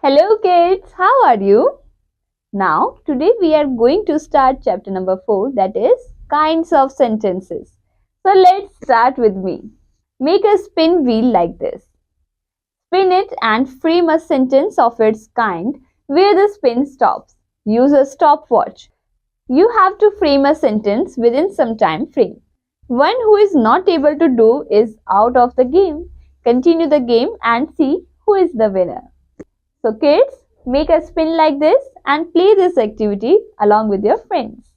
Hello kids, how are you? Now, today we are going to start chapter number 4, that is kinds of sentences. So let's start with me. Make a spin wheel like this. Spin it and frame a sentence of its kind where the spin stops. Use a stopwatch. You have to frame a sentence within some time frame. One who is not able to do is out of the game. Continue the game and see who is the winner. So kids, make a spin like this and play this activity along with your friends.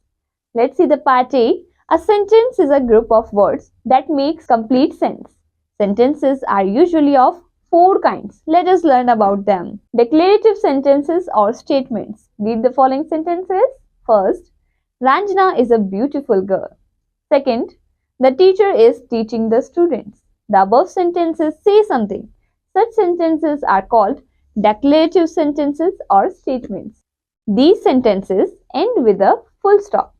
Let's see the part A. A sentence is a group of words that makes complete sense. Sentences are usually of 4 kinds. Let us learn about them. Declarative sentences or statements. Read the following sentences. First, Ranjana is a beautiful girl. Second, the teacher is teaching the students. The above sentences say something. Such sentences are called declarative sentences or statements. These sentences end with a full stop.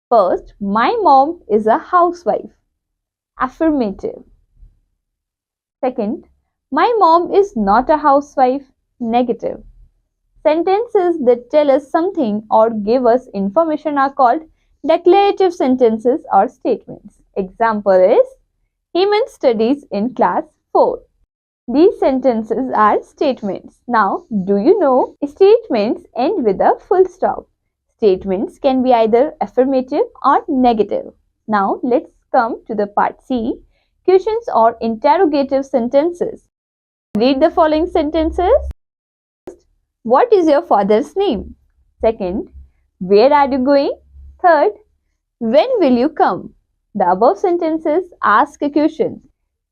First, my mom is a housewife. Affirmative. Second, my mom is not a housewife. Negative. Sentences that tell us something or give us information are called declarative sentences or statements. Example is, Hemant studies in class 4. These sentences are statements. Now, do you know statements end with a full stop? Statements can be either affirmative or negative. Now, let's come to the part C, questions or interrogative sentences. Read the following sentences. First, what is your father's name? Second, where are you going? Third, when will you come? The above sentences ask a question.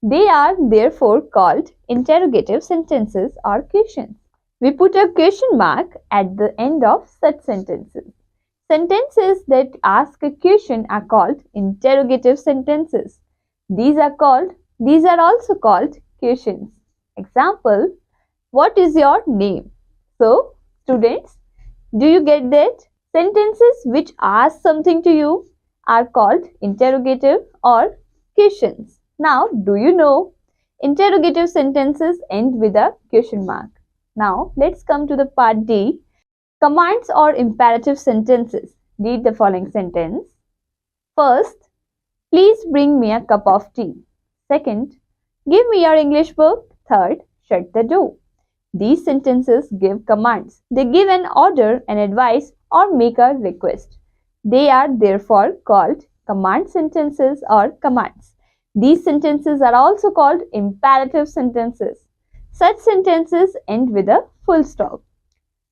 They are therefore called interrogative sentences or questions. We put a question mark at the end of such sentences. Sentences that ask a question are called interrogative sentences. These are also called questions. Example, what is your name? So, students, do you get that? Sentences which ask something to you are called interrogative or questions. Now, do you know interrogative sentences end with a question mark? Now, let's come to the part D, commands or imperative sentences. Read the following sentence. First, please bring me a cup of tea. Second, give me your English book. Third, shut the door. These sentences give commands. They give an order, an advice, or make a request. They are therefore called command sentences or commands. These sentences are also called imperative sentences. Such sentences end with a full stop.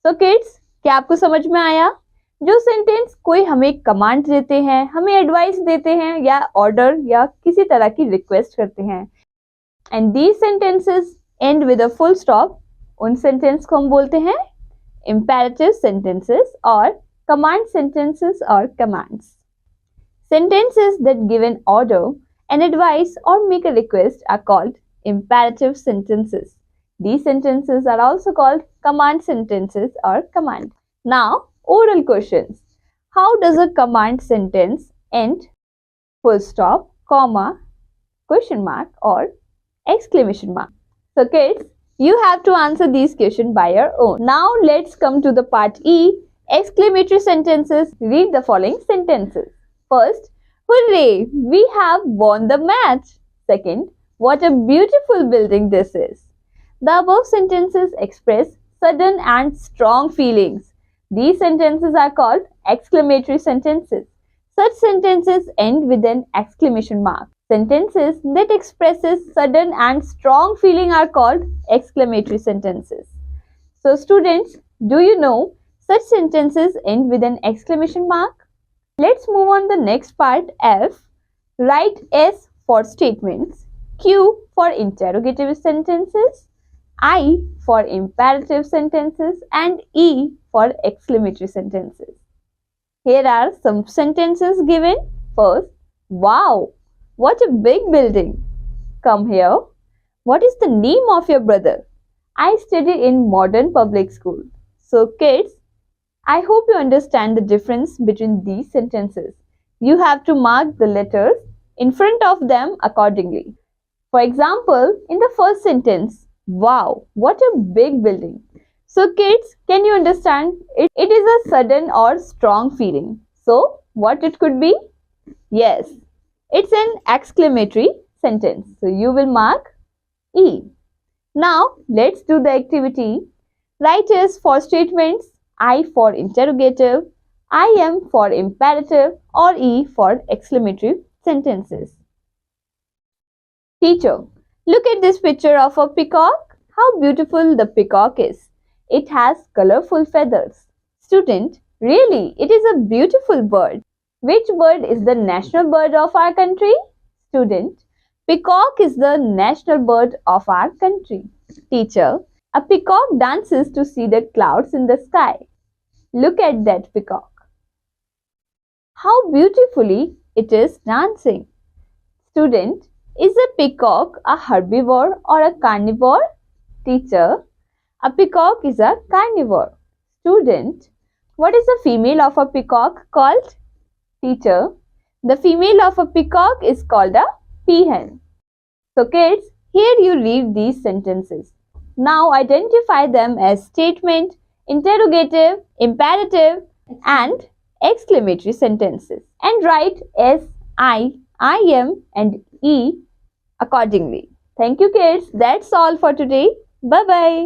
So kids, क्या आपको समझ में आया? जो sentence कोई हमें command देते हैं, हमें एडवाइस देते हैं या ऑर्डर या किसी तरह की रिक्वेस्ट करते हैं, and these sentences and with a full stop, उन सेंटेंस को हम बोलते हैं imperative sentences or command sentences or commands. Sentences that give an order, an advice or make a request are called imperative sentences. These sentences are also called command sentences or command. Now, oral questions. How does a command sentence end? Full stop, comma, question mark or exclamation mark. So kids, you have to answer these questions by your own. Now let's come to the part E, exclamatory sentences. Read the following sentences. First, hooray, we have won the match. Second, what a beautiful building this is. The above sentences express sudden and strong feelings. These sentences are called exclamatory sentences. Such sentences end with an exclamation mark. Sentences that expresses sudden and strong feeling are called exclamatory sentences. So students, do you know such sentences end with an exclamation mark? Let's move on the next part, F. Write S for statements, Q for interrogative sentences, I for imperative sentences and E for exclamatory sentences. Here are some sentences given. First, wow, what a big building. Come here. What is the name of your brother? I study in modern public school. So kids, I hope you understand the difference between these sentences. You have to mark the letters in front of them accordingly. For example, in the first sentence, Wow, what a big building. So kids, can you understand? It is a sudden or strong feeling. So what it could be? Yes, it's an exclamatory sentence. So you will mark E. Now let's do the activity. Write S for statements, I for interrogative, I am for imperative, or E for exclamatory sentences. Teacher, look at this picture of a peacock. How beautiful the peacock is. It has colorful feathers. Student, really, it is a beautiful bird. Which bird is the national bird of our country? Student, peacock is the national bird of our country. Teacher, a peacock dances to see the clouds in the sky. Look at that peacock. How beautifully it is dancing. Student, is a peacock a herbivore or a carnivore? Teacher, a peacock is a carnivore. Student, what is the female of a peacock called? Teacher, the female of a peacock is called a peahen. So kids, here you read these sentences. Now identify them as statement, interrogative, imperative and exclamatory sentences and write S, I am and E accordingly. Thank you kids. That's all for today. Bye bye.